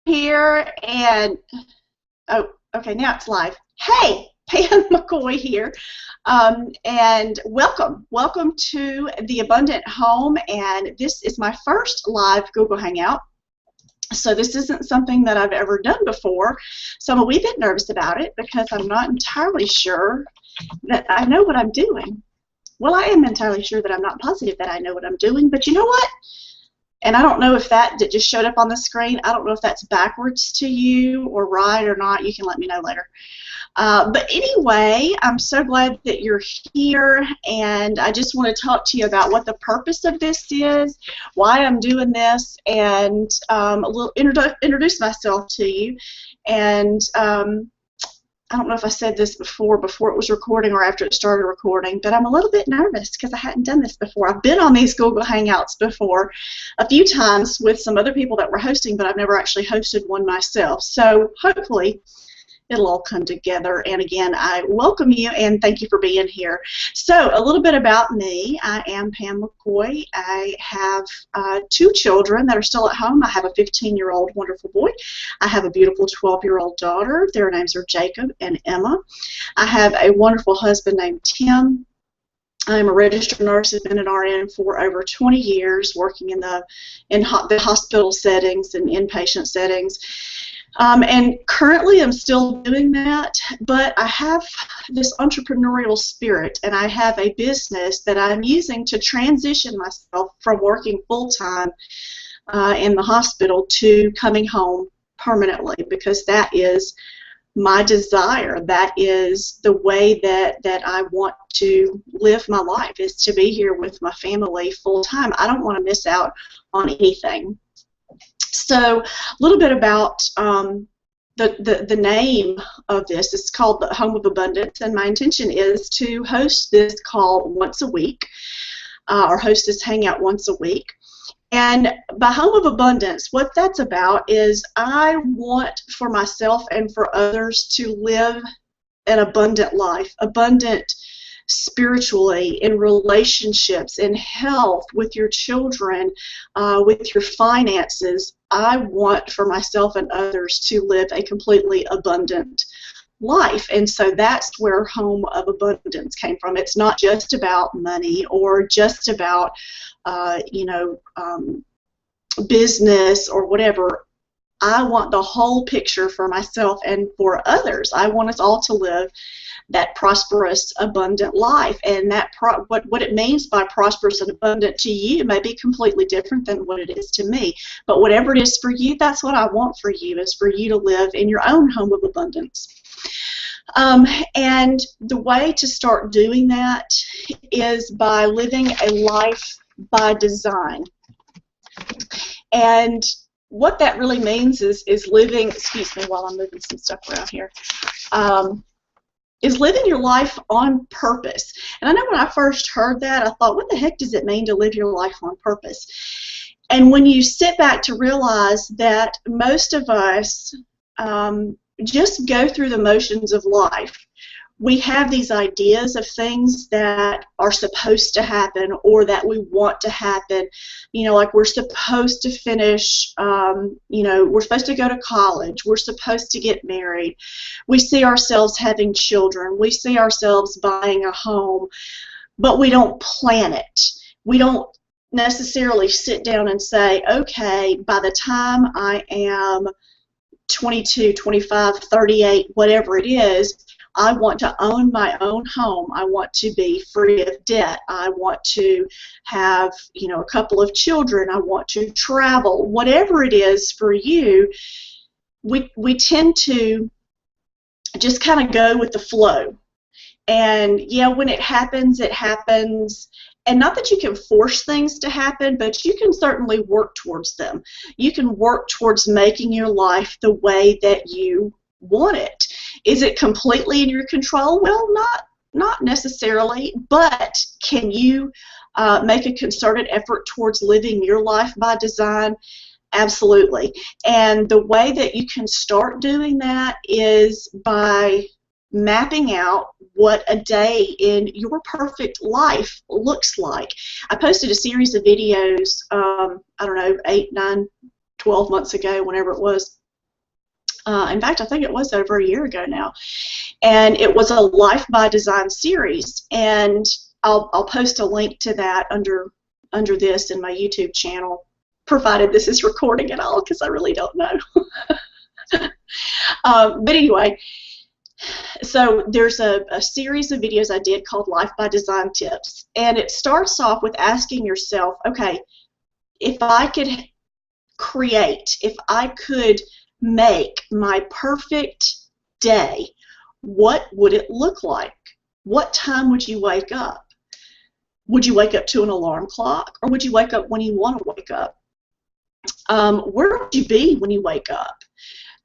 here, and oh, okay, now it's live. Hey, Pam McCoy here, and welcome to the Abundant Home, and this is my first live Google Hangout. So this isn't something that I've ever done before, so I'm a wee bit nervous about it because I'm not entirely sure that I know what I'm doing. Well, I am entirely sure that I'm not positive that I know what I'm doing, but you know what? And I don't know if that just showed up on the screen. I don't know if that's backwards to you or right or not. You can let me know later. But anyway, I'm so glad that you're here, and I just want to talk to you about what the purpose of this is, why I'm doing this, and a little introduce myself to you. And I don't know if I said this before it was recording or after it started recording, but I'm a little bit nervous because I hadn't done this before. I've been on these Google Hangouts before a few times with some other people that were hosting, but I've never actually hosted one myself. So hopefully it'll all come together. And again, I welcome you and thank you for being here. So a little bit about me. I am Pam McCoy. I have two children that are still at home. I have a 15-year-old wonderful boy. I have a beautiful 12-year-old daughter. Their names are Jacob and Emma. I have a wonderful husband named Tim. I'm a registered nurse. I've been an RN for over 20 years, working in the hospital settings and inpatient settings. And currently I'm still doing that, but I have this entrepreneurial spirit, and I have a business that I'm using to transition myself from working full-time in the hospital to coming home permanently, because that is my desire. That is the way that I want to live my life, is to be here with my family full-time. I don't want to miss out on anything. So a little bit about the name of this. It's called the Home of Abundance, and my intention is to host this call once a week, or host this hangout once a week. And by Home of Abundance, what that's about is I want for myself and for others to live an abundant life, abundant spiritually, in relationships, in health, with your children, with your finances. I want for myself and others to live a completely abundant life, and so that's where Home of Abundance came from. It's not just about money or just about business or whatever. I want the whole picture for myself and for others. I want us all to live that prosperous, abundant life, and that what it means by prosperous and abundant to you may be completely different than what it is to me. But whatever it is for you, that's what I want for you, is for you to live in your own home of abundance. And the way to start doing that is by living a life by design. And what that really means is living, excuse me while I'm moving some stuff around here, is living your life on purpose. And I know when I first heard that, I thought, what the heck does it mean to live your life on purpose? And when you sit back to realize that most of us just go through the motions of life. We have these ideas of things that are supposed to happen or that we want to happen. Like we're supposed to finish, we're supposed to go to college. We're supposed to get married. We see ourselves having children. We see ourselves buying a home, but we don't plan it. We don't necessarily sit down and say, okay, by the time I am 22, 25, 38, whatever it is, I want to own my own home. I want to be free of debt. I want to have, a couple of children. I want to travel. Whatever it is for you, we tend to just kind of go with the flow. And yeah, when it happens, it happens. And not that you can force things to happen, but you can certainly work towards them. You can work towards making your life the way that you want it. Is it completely in your control? Well, not necessarily, but can you make a concerted effort towards living your life by design? Absolutely. And the way that you can start doing that is by mapping out what a day in your perfect life looks like. I posted a series of videos, I don't know, 8, 9, 12 months ago, whenever it was, In fact, I think it was over a year ago now. And it was a Life by Design series. And I'll post a link to that under this in my YouTube channel, provided this is recording at all, because I really don't know. But anyway, so there's a series of videos I did called Life by Design Tips. And it starts off with asking yourself, okay, if I could create, if I could make my perfect day, what would it look like? What time would you wake up? Would you wake up to an alarm clock, or would you wake up when you want to wake up? Where would you be when you wake up?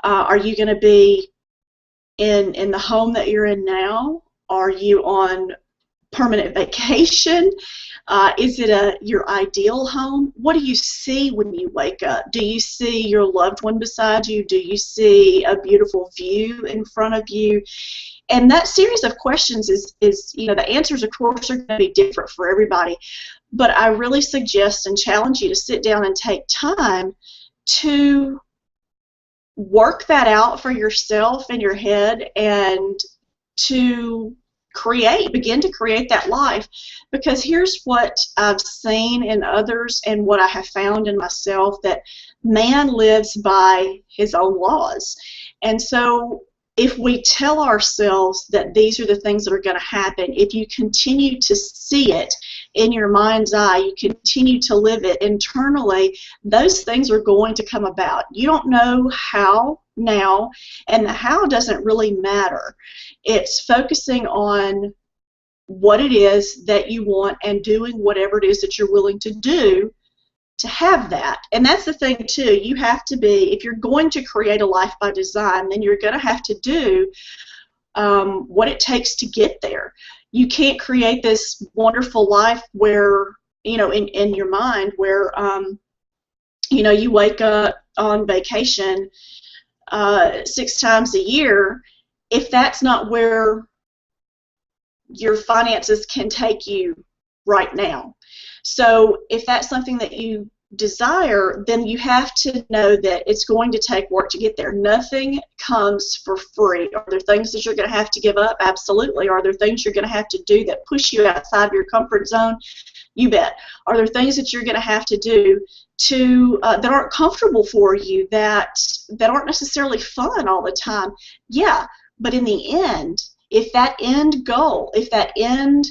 Are you going to be in the home that you're in now? Are you on permanent vacation? Is it your ideal home? What do you see when you wake up? Do you see your loved one beside you? Do you see a beautiful view in front of you? And that series of questions is the answers, of course, are going to be different for everybody. But I really suggest and challenge you to sit down and take time to work that out for yourself in your head and to begin to create that life. Because here's what I've seen in others and what I have found in myself, that man lives by his own laws. And so if we tell ourselves that these are the things that are going to happen, if you continue to see it in your mind's eye, you continue to live it internally, those things are going to come about. You don't know how now, and the how doesn't really matter. It's focusing on what it is that you want and doing whatever it is that you're willing to do to have that. And that's the thing too, you have to be, if you're going to create a life by design, then you're going to have to do what it takes to get there. You can't create this wonderful life where, in your mind, where, you wake up on vacation 6 times a year, if that's not where your finances can take you right now. So if that's something that you desire, then you have to know that it's going to take work to get there. Nothing comes for free. Are there things that you're going to have to give up? Absolutely. Are there things you're going to have to do that push you outside of your comfort zone? You bet. Are there things that you're going to have to do that aren't comfortable for you, that aren't necessarily fun all the time? Yeah, but in the end, if that end goal, if that end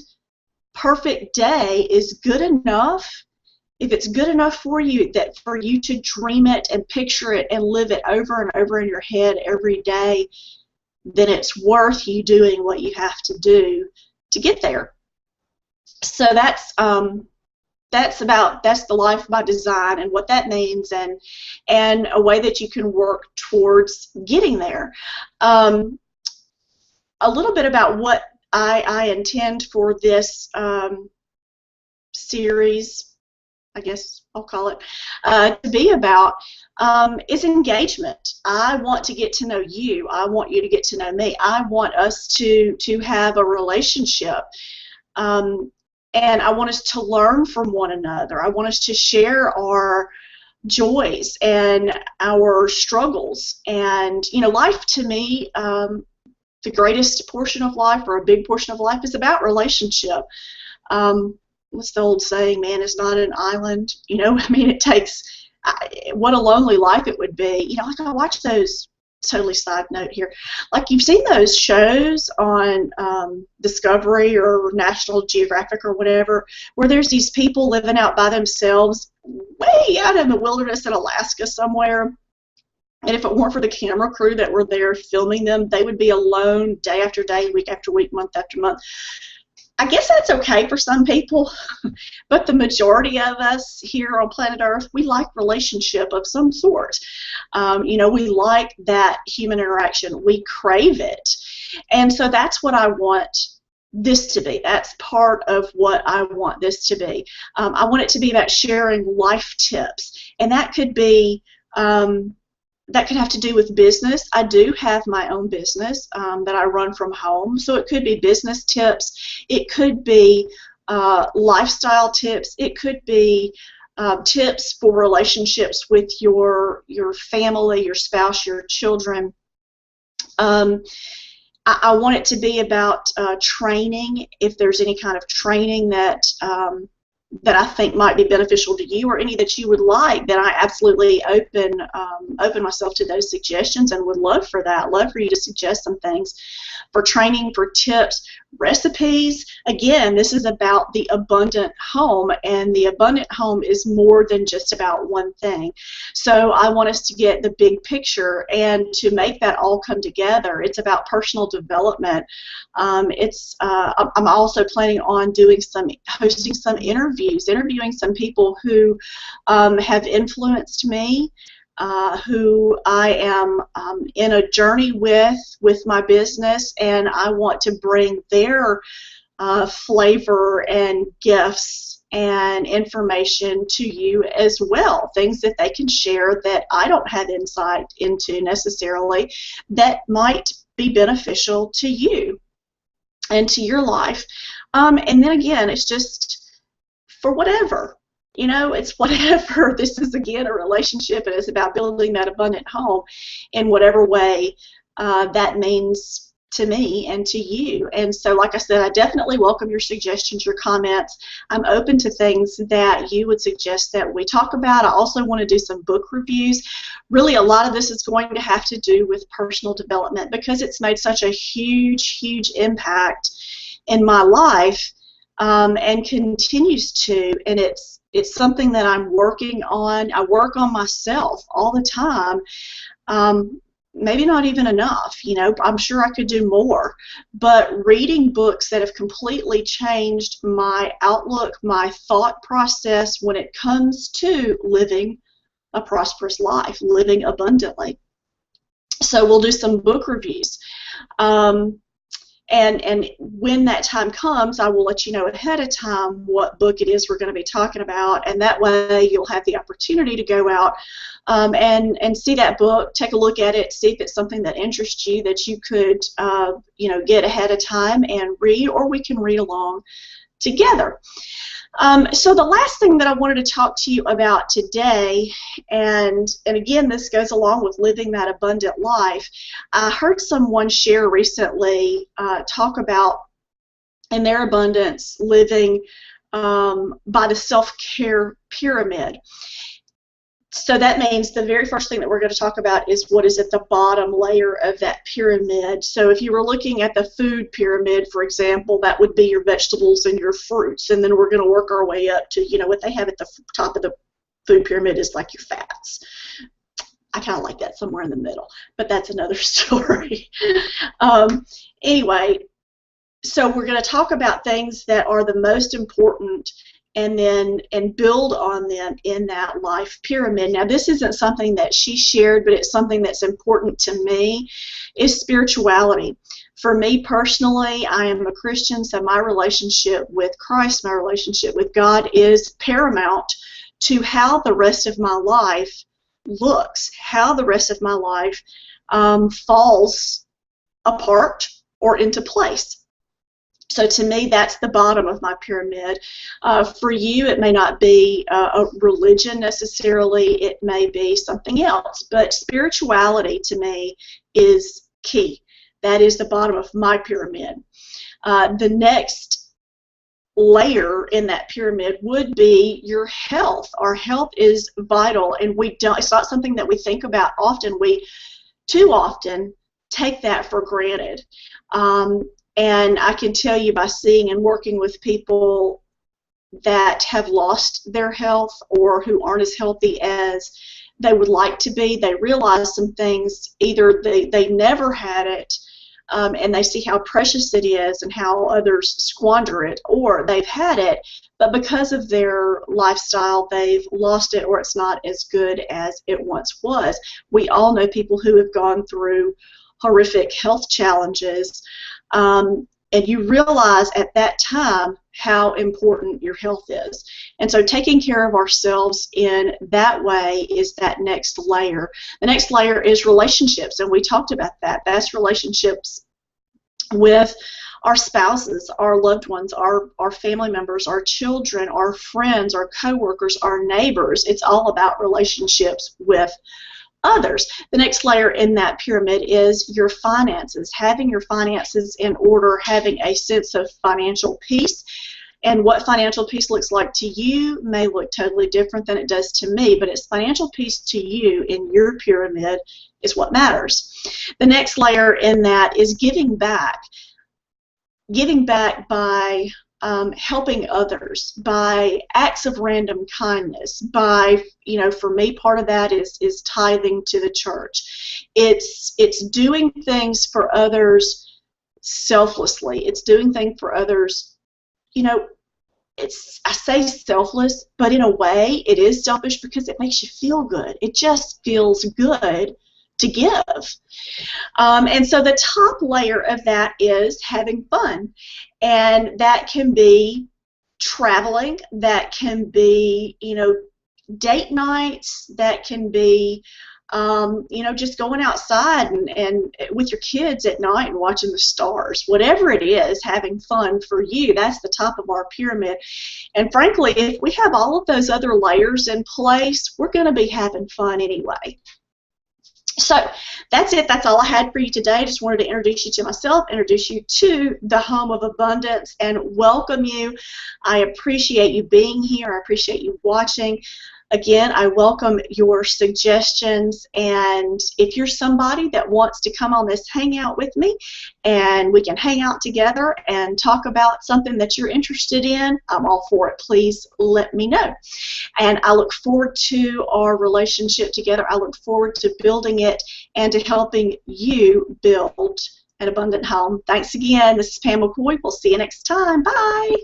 perfect day is good enough, if it's good enough for you, that for you to dream it and picture it and live it over and over in your head every day, then it's worth you doing what you have to do to get there. So that's the life by design and what that means, and a way that you can work towards getting there. A little bit about what I intend for this series, I guess I'll call it, to be about is engagement. I want to get to know you. I want you to get to know me. I want us to have a relationship. And I want us to learn from one another. I want us to share our joys and our struggles. And, life to me, the greatest portion of life, or a big portion of life, is about relationship. What's the old saying? Man is not an island. It takes, what a lonely life it would be. Like I watch those, totally side note here, like you've seen those shows on Discovery or National Geographic or whatever, where there's these people living out by themselves way out in the wilderness in Alaska somewhere. And if it weren't for the camera crew that were there filming them, they would be alone day after day, week after week, month after month. I guess that's okay for some people, but the majority of us here on planet Earth, we like relationship of some sort. We like that human interaction. We crave it. And so that's what I want this to be. That's part of what I want this to be. I want it to be about sharing life tips, and that could be that could have to do with business. I do have my own business that I run from home, so it could be business tips. It could be lifestyle tips. It could be tips for relationships with your family, your spouse, your children. I want it to be about training. If there's any kind of training that that I think might be beneficial to you, or any that you would like, then I absolutely open myself to those suggestions, and would love for that. Love for you to suggest some things for training, for tips, recipes. Again, this is about the abundant home, and the abundant home is more than just about one thing. So I want us to get the big picture, and to make that all come together, it's about personal development. I'm also planning on hosting some interviewing some people who have influenced me, who I am in a journey with my business, and I want to bring their flavor and gifts and information to you as well, things that they can share that I don't have insight into necessarily, that might be beneficial to you and to your life. And then again, it's just for whatever. You know, it's whatever. This is, again, a relationship, and it's about building that abundant home in whatever way that means to me and to you. And so, like I said, I definitely welcome your suggestions, your comments. I'm open to things that you would suggest that we talk about. I also want to do some book reviews. Really, a lot of this is going to have to do with personal development, because it's made such a huge, huge impact in my life, and continues to. And it's something that I'm working on. I work on myself all the time. Maybe not even enough, you know. I'm sure I could do more. But reading books that have completely changed my outlook, my thought process when it comes to living a prosperous life, living abundantly. So we'll do some book reviews. And when that time comes, I will let you know ahead of time what book it is we're going to be talking about, and that way you'll have the opportunity to go out and see that book, take a look at it, see if it's something that interests you, that you could get ahead of time and read, or we can read along together. So the last thing that I wanted to talk to you about today, and again, this goes along with living that abundant life. I heard someone share recently talk about, in their abundance, living by the self-care pyramid. So that means the very first thing that we're going to talk about is what is at the bottom layer of that pyramid. So if you were looking at the food pyramid, for example, that would be your vegetables and your fruits, and then we're going to work our way up to, what they have at the top of the food pyramid is like your fats. I kind of like that somewhere in the middle, but that's another story. Anyway, so we're going to talk about things that are the most important, and build on them in that life pyramid. Now, this isn't something that she shared, but it's something that's important to me, is spirituality. For me personally, I am a Christian, so my relationship with Christ, my relationship with God, is paramount to how the rest of my life looks, how the rest of my life falls apart or into place. So to me, that's the bottom of my pyramid. For you, it may not be a religion necessarily. It may be something else. But spirituality, to me, is key. That is the bottom of my pyramid. The next layer in that pyramid would be your health. Our health is vital, and it's not something that we think about often. We too often take that for granted. And I can tell you, by seeing and working with people that have lost their health, or who aren't as healthy as they would like to be, they realize some things. Either they never had it, and they see how precious it is and how others squander it, or they've had it, but because of their lifestyle, they've lost it, or it's not as good as it once was. We all know people who have gone through horrific health challenges, and you realize at that time how important your health is. And so taking care of ourselves in that way is that next layer. The next layer is relationships, and we talked about that. That's relationships with our spouses, our loved ones, our family members, our children, our friends, our coworkers, our neighbors. It's all about relationships with others. The next layer in that pyramid is your finances, having your finances in order, having a sense of financial peace. And what financial peace looks like to you may look totally different than it does to me, but it's financial peace to you in your pyramid is what matters. The next layer in that is giving back. Giving back by helping others, by acts of random kindness, by, for me, part of that is tithing to the church. It's doing things for others selflessly. It's doing things for others, I say selfless, but in a way it is selfish because it makes you feel good. It just feels good to give. And so the top layer of that is having fun. And that can be traveling, that can be, date nights, that can be, just going outside and with your kids at night and watching the stars. Whatever it is, having fun for you, that's the top of our pyramid. And frankly, if we have all of those other layers in place, we're going to be having fun anyway. So that's it. That's all I had for you today. I just wanted to introduce you to myself, introduce you to the Home of Abundance, and welcome you. I appreciate you being here. I appreciate you watching. Again, I welcome your suggestions, and if you're somebody that wants to come on this hangout with me and we can hang out together and talk about something that you're interested in, I'm all for it. Please let me know. And I look forward to our relationship together. I look forward to building it and to helping you build an abundant home. Thanks again. This is Pam McCoy. We'll see you next time. Bye.